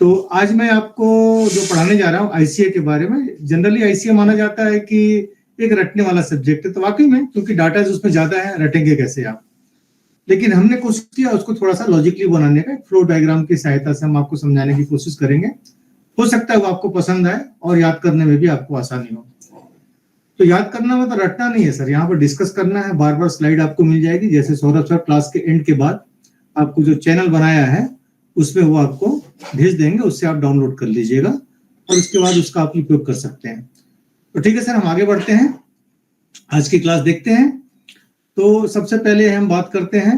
तो आज मैं आपको जो पढ़ाने जा रहा हूँ आईसीए के बारे में। जनरली आईसीए माना जाता है कि एक रटने वाला सब्जेक्ट है, तो वाकई में क्योंकि डाटा उसमें ज्यादा है, रटेंगे कैसे आप। लेकिन हमने कोशिश किया उसको थोड़ा सा लॉजिकली बनाने का, फ्लो डायग्राम की सहायता से हम आपको समझाने की कोशिश करेंगे। हो सकता है वो आपको पसंद आए और याद करने में भी आपको आसानी हो। तो याद करना मतलब रटना नहीं है सर, यहाँ पर डिस्कस करना है। बार बार स्लाइड आपको मिल जाएगी, जैसे सौरभ सर क्लास के एंड के बाद आपको जो चैनल बनाया है उसमें वो आपको भेज देंगे, उससे आप डाउनलोड कर लीजिएगा और उसके बाद उसका आप उपयोग कर सकते हैं। तो ठीक है सर, हम आगे बढ़ते हैं, आज की क्लास देखते हैं। तो सबसे पहले हम बात करते हैं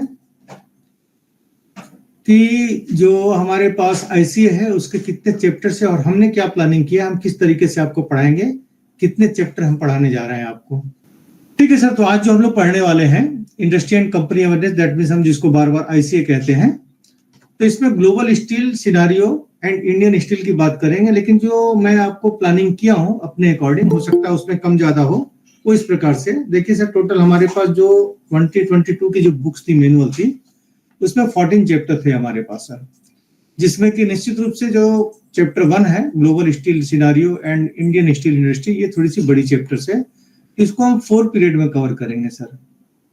कि जो हमारे पास आईसीए है उसके कितने चैप्टर्स है और हमने क्या प्लानिंग किया, हम किस तरीके से आपको पढ़ाएंगे, कितने चैप्टर हम पढ़ाने जा रहे हैं आपको। ठीक है सर, तो आज जो हम लोग पढ़ने वाले हैं industry and company awareness, that means हम जिसको बार बार आईसीए कहते हैं। तो इसमें global steel scenario and Indian steel की बात करेंगे, लेकिन जो मैं आपको प्लानिंग किया हूं अपने अकॉर्डिंग, हो सकता है उसमें कम ज्यादा हो, वो इस प्रकार से देखिए सर। टोटल हमारे पास जो 2022 की जो बुक्स थी, मैनुअल थी, उसमें 14 चैप्टर थे हमारे पास सर, जिसमें कि निश्चित रूप से जो चैप्टर 1 है global steel scenario and Indian steel industry, ये थोड़ी सी बड़ी चैप्टर्स है। इसको हम 4 पीरियड में कवर करेंगे सर,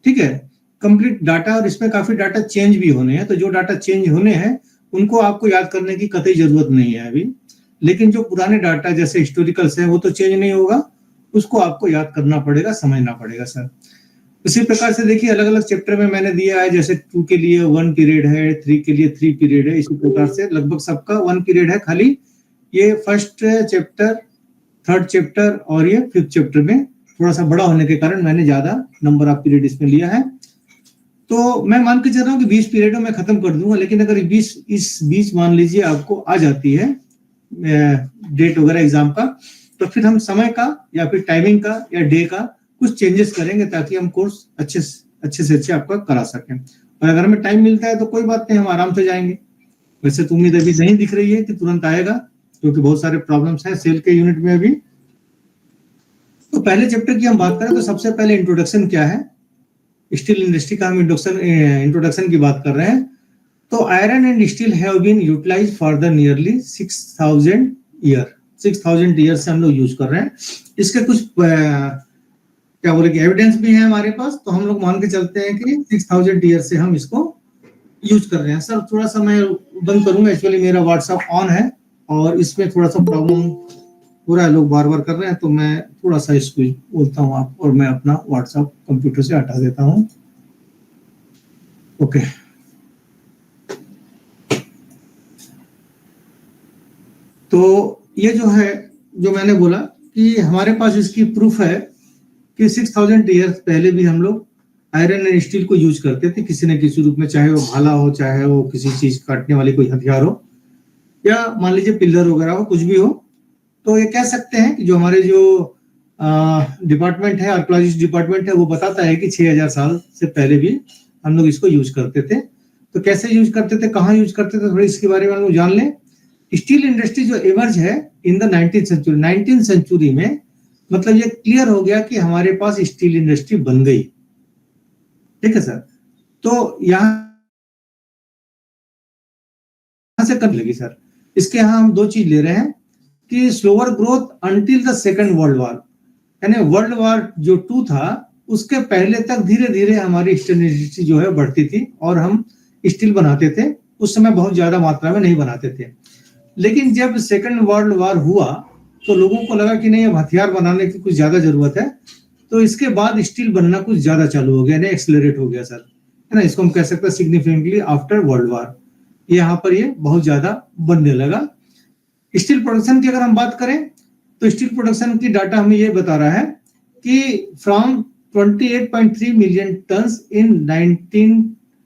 ठीक है, कंप्लीट डाटा। और इसमें काफी डाटा चेंज भी होने हैं, तो जो डाटा चेंज होने हैं उनको आपको याद करने की कतई जरूरत नहीं है अभी। लेकिन जो पुराने डाटा जैसे हिस्टोरिकल्स है वो तो चेंज नहीं होगा, उसको आपको याद करना पड़ेगा, समझना पड़ेगा सर। इसी प्रकार से देखिए अलग अलग चैप्टर में मैंने दिया है, जैसे 2 के लिए 1 पीरियड है, 3 के लिए 3 पीरियड है। इसी प्रकार से लगभग सबका 1 पीरियड है, खाली ये फर्स्ट चैप्टर, थर्ड चैप्टर और ये 5th चैप्टर में थोड़ा सा बड़ा होने के कारण मैंने ज्यादा नंबर ऑफ पीरियड इसमें लिया है। तो मैं मान के चल रहा हूँ कि 20 पीरियडों में खत्म कर दूंगा, लेकिन अगर 20 इस बीच मान लीजिए आपको आ जाती है डेट वगैरह एग्जाम का, तो फिर हम समय का या फिर टाइमिंग का या डे का कुछ चेंजेस करेंगे, ताकि हम कोर्स अच्छे से अच्छे आपका करा सकें। और अगर हमें टाइम मिलता है तो कोई बात नहीं, हम आराम से जाएंगे। वैसे तो उम्मीद अभी नहीं दिख रही है कि तुरंत आएगा, क्योंकि बहुत सारे प्रॉब्लम्स हैं सेल के यूनिट में अभी। तो पहले चैप्टर की हम बात करें तो सबसे पहले इंट्रोडक्शन क्या है, स्टील इंडस्ट्री का हम इंट्रोडक्शन की बात कर रहे हैं। तो iron and steel have been utilised for the nearly 6000 year से हम लोग यूज कर रहे हैं। इसके कुछ क्या बोले कि एविडेंस भी है हमारे पास, तो हम लोग मान के चलते हैं कि 6000 ईयर से हम इसको यूज कर रहे हैं। सर थोड़ा सा मैं बंद करूंगा, एक्चुअली मेरा व्हाट्सएप ऑन है और इसमें थोड़ा सा प्रॉब्लम हो रहा है, लोग बार बार कर रहे हैं, तो मैं थोड़ा सा इसको बोलता हूँ आप, और मैं अपना व्हाट्सएप कंप्यूटर से हटा देता हूँ। ओके, तो ये जो है, जो मैंने बोला कि हमारे पास इसकी प्रूफ है कि 6000 ईयर पहले भी हम लोग आयरन एंड स्टील को यूज करते थे किसी न किसी रूप में, चाहे वो भाला हो, चाहे वो किसी चीज काटने वाली कोई हथियार हो, या मान लीजिए पिलर वगैरह हो, कुछ भी हो। तो ये कह सकते हैं कि जो हमारे जो डिपार्टमेंट है, आर्कियोलॉजिस्ट डिपार्टमेंट है, वो बताता है कि 6000 साल से पहले भी हम लोग इसको यूज करते थे। तो कैसे यूज करते थे, कहाँ यूज करते थे, थोड़ी इसके बारे में हम लोग जान लें। स्टील इंडस्ट्री जो इमर्ज है इन द 19th सेंचुरी में, मतलब ये क्लियर हो गया कि हमारे पास स्टील इंडस्ट्री बन गई, ठीक है सर। तो यहाँ से कब लगी सर, इसके यहाँ हम 2 चीज ले रहे हैं कि slower growth until the second world war, यानी वर्ल्ड वॉर जो 2 था उसके पहले तक धीरे धीरे हमारी स्टील इंडस्ट्री जो है बढ़ती थी, और हम स्टील बनाते थे। उस समय बहुत ज्यादा मात्रा में नहीं बनाते थे, लेकिन जब सेकंड वर्ल्ड वॉर हुआ तो लोगों को लगा कि नहीं, अब हथियार बनाने की कुछ ज्यादा जरूरत है। तो इसके बाद स्टील बनना कुछ ज्यादा चालू हो गया, नहीं एक्सलरेट हो गया सर, है ना। इसको हम कह सकते हैं सिग्निफिकेंटली आफ्टर वर्ल्ड वॉर, यहाँ पर ये बहुत ज्यादा बनने लगा। स्टील प्रोडक्शन की अगर हम बात करें तो स्टील प्रोडक्शन की डाटा हमें ये बता रहा है कि फ्रॉम 28.3 मिलियन टन्स इन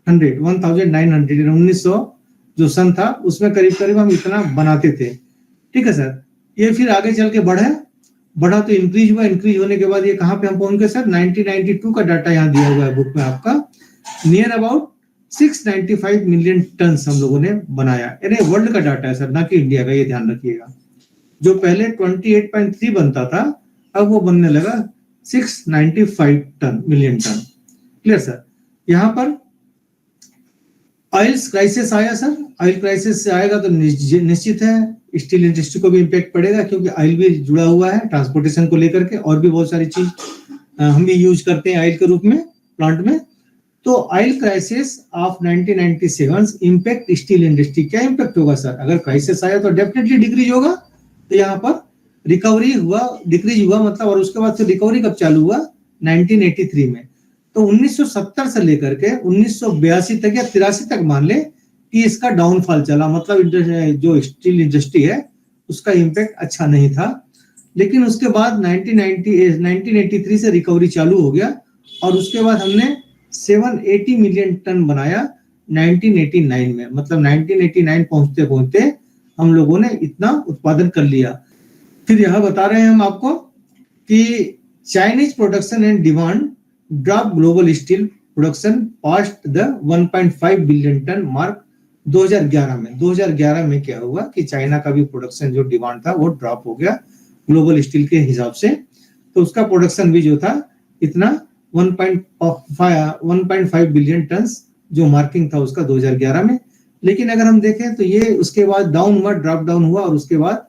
1900 जो सन था उसमें करीब करीब हम इतना बनाते थे, ठीक है सर। ये फिर आगे चल के बढ़ा तो इंक्रीज हुआ, इंक्रीज होने के बाद ये कहाँ पे हम पहुंच गए सर, 1992 का डाटा यहाँ दिया हुआ है बुक में आपका, नियर अबाउट 695 मिलियन टन हम लोगों ने बनाया। यानी वर्ल्ड का डाटा है सर, ना कि इंडिया का, ये ध्यान रखिएगा। जो पहले 28.3 बनता था, अब वो बनने लगा 695 मिलियन टन। Clear sir. यहाँ पर ऑयल क्राइसिस आया सर, ऑयल क्राइसिस आएगा तो निश्चित है स्टील इंडस्ट्री को भी इम्पैक्ट पड़ेगा, क्योंकि ऑयल भी जुड़ा हुआ है ट्रांसपोर्टेशन को लेकर के, और भी बहुत सारी चीज हम भी यूज करते हैं ऑयल के रूप में प्लांट में। तो oil crisis of 1997 impact steel industry. क्या इम्पैक्ट होगा सर? अगर क्राइसिस आया तो डेफिनेटली डिक्रीज होगा, तो यहाँ पर रिकवरी हुआ, डिक्रीज हुआ मतलब, और उसके बाद से रिकवरी कब चालू हुआ? 1983 में। तो 1970 से लेकर के 1982 तक या 83 तक मान ले कि इसका डाउनफॉल चला, मतलब जो स्टील इंडस्ट्री है उसका इम्पैक्ट अच्छा नहीं था। लेकिन उसके बाद 1983 से रिकवरी चालू हो गया, और उसके बाद हमने 780 मिलियन टन बनाया 1989 में, मतलब 1989 पहुंचते पहुंचते हम लोगों ने इतना उत्पादन कर लिया। फिर यह बता रहे हैं हम आपको कि Chinese production and demand drop, global steel production past the 1.5 billion ton mark 2011 में। 2011 में क्या हुआ कि चाइना का भी प्रोडक्शन जो डिमांड था वो ड्रॉप हो गया ग्लोबल स्टील के हिसाब से, तो उसका प्रोडक्शन भी जो था इतना 1.5 बिलियन टन जो मार्किंग था उसका 2011 में। लेकिन अगर हम देखें तो ये उसके बाद डाउन हुआ, ड्रॉप डाउन हुआ, और उसके बाद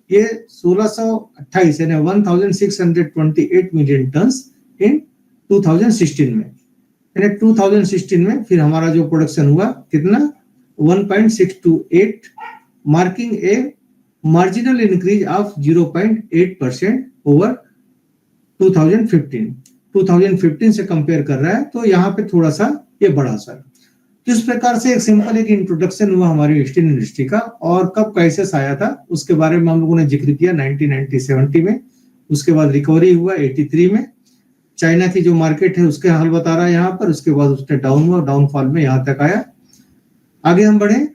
ये 1628 यानी 1628 मिलियन टन इन 2016 में, यानी 2016 में फिर हमारा जो प्रोडक्शन हुआ कितना 1.628, marking A marginal increase of 0.8% over 2015 से कंपेयर कर रहा है, तो यहाँ पे थोड़ा सा ये बढ़ा सर। तो इस प्रकार से एक सिंपल एक इंट्रोडक्शन हुआ हमारी स्टील इंडस्ट्री का, और कब क्राइसिस आया था उसके बारे में हम लोगों ने जिक्र किया 1990-70 में, उसके बाद रिकवरी हुआ 83 में, चाइना की जो मार्केट है उसके हाल बता रहा है यहाँ पर, उसके बाद उसका डाउन हुआ, डाउनफॉल में यहाँ तक आया। आगे हम बढ़े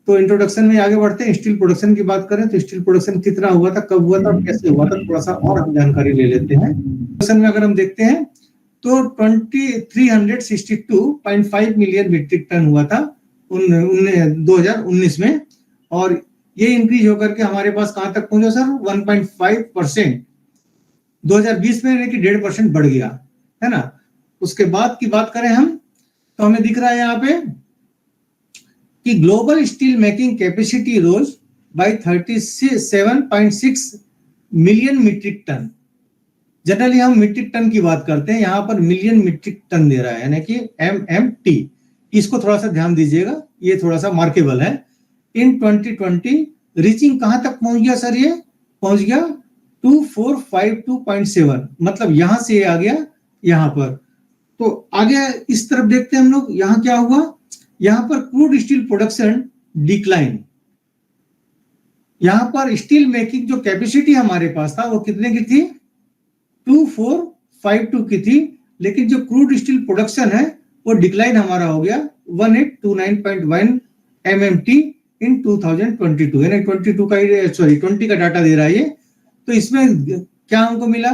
तो इंट्रोडक्शन में आगे बढ़ते हैं, स्टील प्रोडक्शन की बात करें तो स्टील प्रोडक्शन कितना हुआ था, कब हुआ था, कैसे हुआ था, थोड़ा सा और हम जानकारी ले लेते हैं। प्रोडक्शन में अगर हम देखते हैं तो 362.5 मिलियन मीट्रिक टन हुआ था 2019 में, और ये इंक्रीज होकर के हमारे पास कहां तक पहुंचा सर? 1.5%। 2020 में 1.5% बढ़ गया है ना। उसके बाद की बात करें हम तो हमें दिख रहा है यहाँ पे कि global steel making capacity rose by 37.6 million metric ton. Generally हम मीट्रिक टन की बात करते हैं, यहाँ पर मिलियन मीट्रिक टन दे रहा है, यानी कि MMT। इसको थोड़ा सा ध्यान दीजिएगा, ये थोड़ा सा मार्केबल है। इन 2020 रीचिंग कहां तक पहुंच गया सर? ये पहुंच गया 2452.7, मतलब यहां से ये आ गया यहां पर। तो आगे इस तरफ देखते हैं हम लोग, यहां क्या हुआ, यहां पर क्रूड स्टील प्रोडक्शन डिक्लाइन। यहां पर स्टील मेकिंग जो कैपेसिटी हमारे पास था वो कितने की थी? 2452 की थी, लेकिन जो क्रूड स्टील प्रोडक्शन है वो डिक्लाइन हमारा हो गया 1829.1 MMT इन 2022, यानी 20 का डाटा दे रहा है ये। तो इसमें क्या हमको मिला?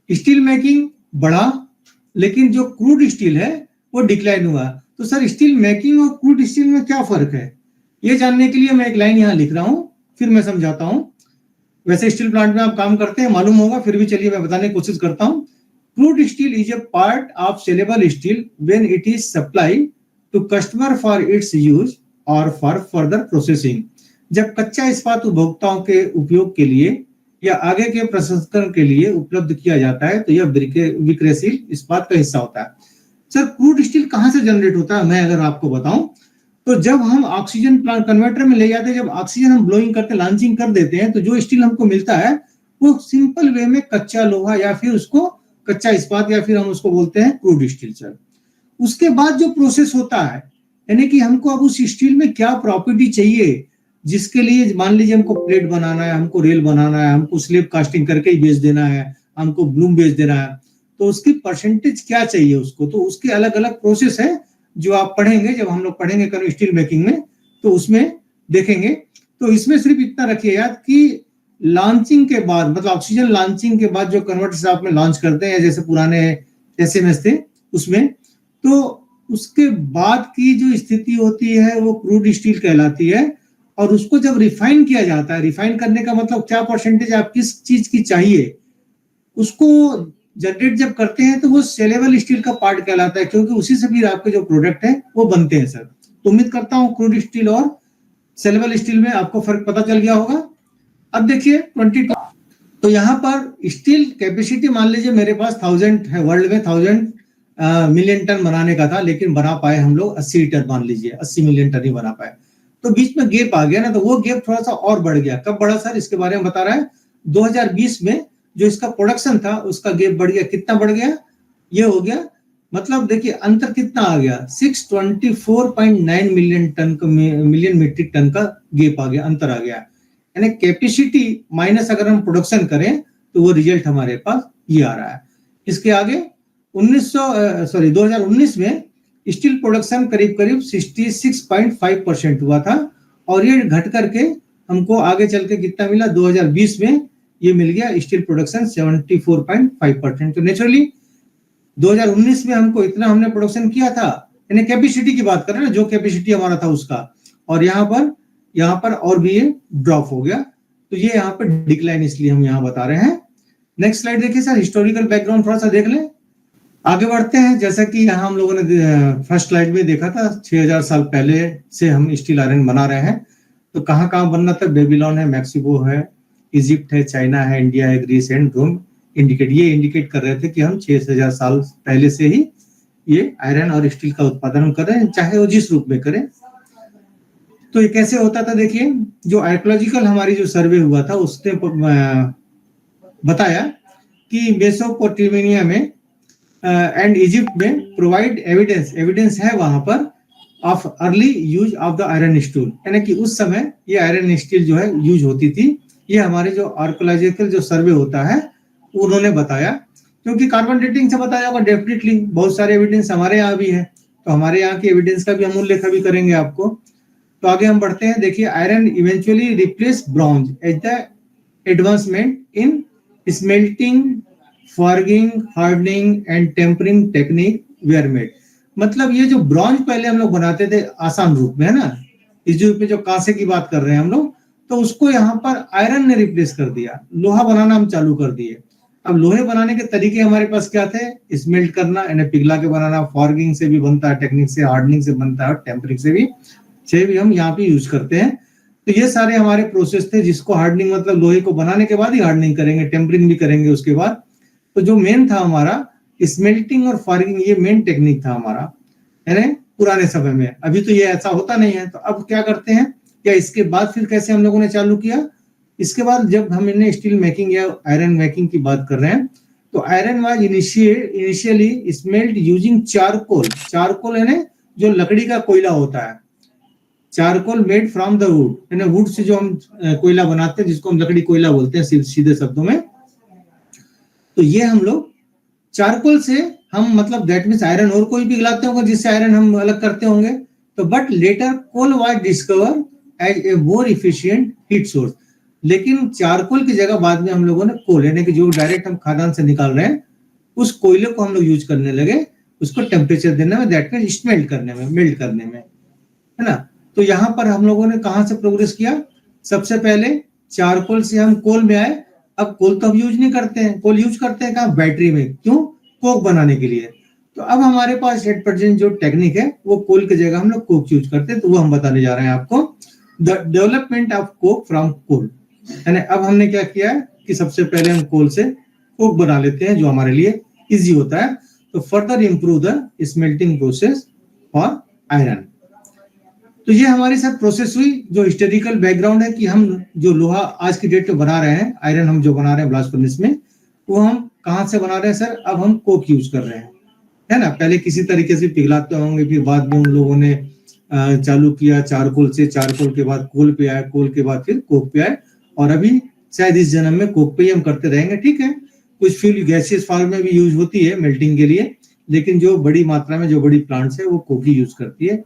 स्टील मेकिंग बढ़ा, लेकिन जो क्रूड स्टील है वो डिक्लाइन हुआ। तो सर स्टील मेकिंग और क्रूड स्टील में क्या फर्क है, ये जानने के लिए मैं एक लाइन यहाँ लिख रहा हूं, फिर मैं समझाता हूं। वैसे स्टील प्लांट में आप काम करते हैं, मालूम होगा, फिर भी चलिए मैं बताने की कोशिश करता हूं। Crude steel is a part of saleable steel when it is supplied to customer for its use और फॉर फर्दर प्रोसेसिंग। जब कच्चा इस्पात उपभोक्ताओं के उपयोग के लिए या आगे के प्रसंस्करण के लिए उपलब्ध किया जाता है तो यह विक्रयशील इस्पात का हिस्सा होता है। सर क्रूड स्टील कहां से जनरेट होता है, मैं अगर आपको बताऊं तो जब हम ऑक्सीजन प्लांट कन्वर्टर में ले जाते हैं, जब ऑक्सीजन हम ब्लोइंग करते लॉन्चिंग कर देते हैं, तो जो स्टील हमको मिलता है वो सिंपल वे में कच्चा लोहा या फिर उसको कच्चा इस्पात या फिर हम उसको बोलते हैं क्रूड स्टील सर। उसके बाद जो प्रोसेस होता है, यानी कि हमको अब उस स्टील में क्या प्रॉपर्टी चाहिए, जिसके लिए मान लीजिए हमको प्लेट बनाना है, हमको रेल बनाना है, हमको स्लेब कास्टिंग करके ही बेच देना है, हमको ब्लूम बेच देना है, तो उसकी परसेंटेज क्या चाहिए उसको, तो उसके अलग अलग प्रोसेस है जो आप पढ़ेंगे, जब हम लोग पढ़ेंगे स्टील मेकिंग में तो उसमें देखेंगे। तो इसमें सिर्फ इतना रखिए याद कि लॉन्चिंग के बाद, मतलब ऑक्सीजन लॉन्चिंग के बाद जो कन्वर्टर्स आप में लॉन्च करते हैं, जैसे पुराने SMS थे उसमें, तो उसके बाद की जो स्थिति होती है वो क्रूड स्टील कहलाती है। और उसको जब रिफाइन किया जाता है, रिफाइन करने का मतलब क्या परसेंटेज आप किस चीज की चाहिए उसको जनरेट जब करते हैं तो वो सेलेबल स्टील का पार्ट कहलाता है, क्योंकि उसी से फिर आपके जो प्रोडक्ट है वो बनते हैं सर। तो उम्मीद करता हूँ क्रूड स्टील और सेलेबल स्टील में आपको फर्क पता चल गया होगा। अब देखिए 22, तो यहाँ पर स्टील कैपेसिटी मान लीजिए मेरे पास 1000 है, वर्ल्ड में 1000 मिलियन टन बनाने का था, लेकिन बना पाए हम लोग 80 टन, मान लीजिए 80 मिलियन टन ही बना पाए। तो बीच में गैप आ गया ना, तो वो गैप थोड़ा सा और बढ़ गया। कब बढ़ा सर, इसके बारे में बता रहा है। 2020 में जो इसका प्रोडक्शन था उसका गैप बढ़ गया। कितना बढ़ गया, ये हो गया, मतलब देखिए अंतर कितना आ गया, 624.9 मिलियन टन का, मिलियन मीट्रिक टन का गैप आ गया, अंतर आ गया। यानी कैपेसिटी माइनस अगर हम प्रोडक्शन करें तो वो रिजल्ट हमारे पास ये आ रहा है। इसके आगे 2019 में स्टील प्रोडक्शन करीब करीब 66.5% हुआ था, और ये घट करके हमको आगे चल के कितना मिला, 2020 में ये मिल गया स्टील प्रोडक्शन 74.5%। तो नेचुरली 2019 में हमको इतना हमने प्रोडक्शन किया था, यानी कैपेसिटी की बात कर रहे हैं, जो कैपेसिटी हमारा था उसका, और यहाँ पर और भी ये ड्रॉप हो गया। तो ये यहाँ पर डिक्लाइन इसलिए हम यहाँ बता रहे हैं। नेक्स्ट स्लाइड देखिए सर, हिस्टोरिकल बैकग्राउंड थोड़ा सा देख लें, आगे बढ़ते हैं। जैसा कि यहाँ हम लोगों ने फर्स्ट स्लाइड में देखा था, 6000 साल पहले से हम स्टील आयरन बना रहे हैं। तो कहाँ कहाँ बनना था, बेबीलोन है, मैक्सिको है, इजिप्ट है, चाइना है, इंडिया है, ग्रीस एंड रोम इंडिकेट कर रहे थे कि हम 6000 साल पहले से ही ये आयरन और स्टील का उत्पादन कर रहे हैं, चाहे वो जिस रूप में करें। तो ये कैसे होता था, देखिए जो आर्कियोलॉजिकल हमारी जो सर्वे हुआ था उसने बताया कि मेसोपोटामिया में एंड इजिप्ट में प्रोवाइड एविडेंस है वहां पर of early use of the iron stool, यानी कि उस समय ये आयरन स्टील जो है यूज होती थी। ये हमारे जो आर्कियोलॉजिकल जो सर्वे होता है उन्होंने बताया, क्योंकि कार्बन डेटिंग से बताया होगा डेफिनेटली, बहुत सारे एविडेंस हमारे यहाँ भी है, तो हमारे यहाँ की एविडेंस का भी हम उल्लेख भी करेंगे आपको। तो आगे हम बढ़ते हैं, देखिए iron eventually replace bronze as the advancement in smelting, forging, hardening and tempering technique were made. मतलब ये जो ब्रॉन्ज पहले हम लोग बनाते थे आसान रूप में, है ना, इस जो पे जो कांसे की बात कर रहे हैं हम लोग, तो उसको यहाँ पर आयरन ने रिप्लेस कर दिया, लोहा बनाना हम चालू कर दिए। अब लोहे बनाने के तरीके हमारे पास क्या थे, स्मेल्ट करना यानी पिघला के बनाना, फॉर्गिंग से भी बनता है टेक्निक से, हार्डनिंग से बनता है, टेम्परिंग से भी हम यहाँ पे यूज करते हैं। तो ये सारे हमारे प्रोसेस थे, जिसको हार्डनिंग मतलब लोहे को बनाने के बाद ही हार्डनिंग करेंगे, टेम्परिंग भी करेंगे उसके बाद। तो जो मेन था हमारा स्मेल्टिंग और फॉर्गिंग, ये मेन टेक्निक था हमारा, यानी पुराने समय में। अभी तो ये ऐसा होता नहीं है। तो अब क्या करते हैं, या इसके बाद फिर कैसे हम लोगों ने चालू किया, इसके बाद जब हमने स्टील मेकिंग या आयरन मेकिंग की बात कर रहे हैं, तो iron was initially smelt using charcoal यानी जो लकड़ी का कोयला होता है, charcoal made from the wood, यानी वुड से जो हम कोयला बनाते हैं, जिसको हम लकड़ी कोयला बोलते हैं सीधे शब्दों में। तो ये हम लोग चारकोल से हम मतलब दैट मींस आयरन और कोई पिघलाते होंगे जिससे आयरन हम अलग करते होंगे। तो but later coal was discover as a more efficient heat source, लेकिन चारकोल की जगह बाद में हम लोगों ने कोल, यानी कि जो डायरेक्ट हम खादान से निकाल रहे हैं उस कोयले को हम लोग यूज करने लगे, उसको टेम्परेचर देने में, दैट मींस स्मेल्ट करने में, मेल्ट करने में, है ना। तो यहाँ पर हम लोगों ने कहां से प्रोग्रेस किया, सबसे पहले चारकोल से हम कोल में आए। अब कोल तो हम यूज नहीं करते हैं, कोल यूज करते हैं कहाँ, बैटरी में, क्यों, कोक बनाने के लिए। तो अब हमारे पास एट प्रेजेंट जो टेक्निक है वो कोल की जगह हम लोग कोक यूज करते हैं। तो वो हम बताने जा रहे हैं आपको, the development of coke from coal, यानी अब हमने क्या किया है कि सबसे पहले हम कोल से कोक बना लेते हैं, जो हमारे लिए इजी होता है। तो further improve the smelting process for iron. तो ये हमारी साथ प्रोसेस हुई। जो हिस्टोरिकल बैकग्राउंड है कि हम जो लोहा आज की डेट में बना रहे हैं, आयरन हम जो बना रहे हैं ब्लास्ट फर्नेस में, वो हम कहाँ से बना रहे हैं सर, अब हम कोक यूज कर रहे हैं, है ना। पहले किसी तरीके से पिघलाते होंगे, फिर बाद में उन लोगों ने चालू किया चारकोल से, चारकोल के बाद कोल पे आए, कोल के बाद फिर कोक पे आए, और अभी शायद इस जन्म में कोक पे ही हम करते रहेंगे। ठीक है, कुछ फ्यूल गैसियस फॉर्म में भी यूज होती है मेल्टिंग के लिए, लेकिन जो बड़ी मात्रा में जो बड़ी प्लांट्स है वो कोक ही यूज करती है।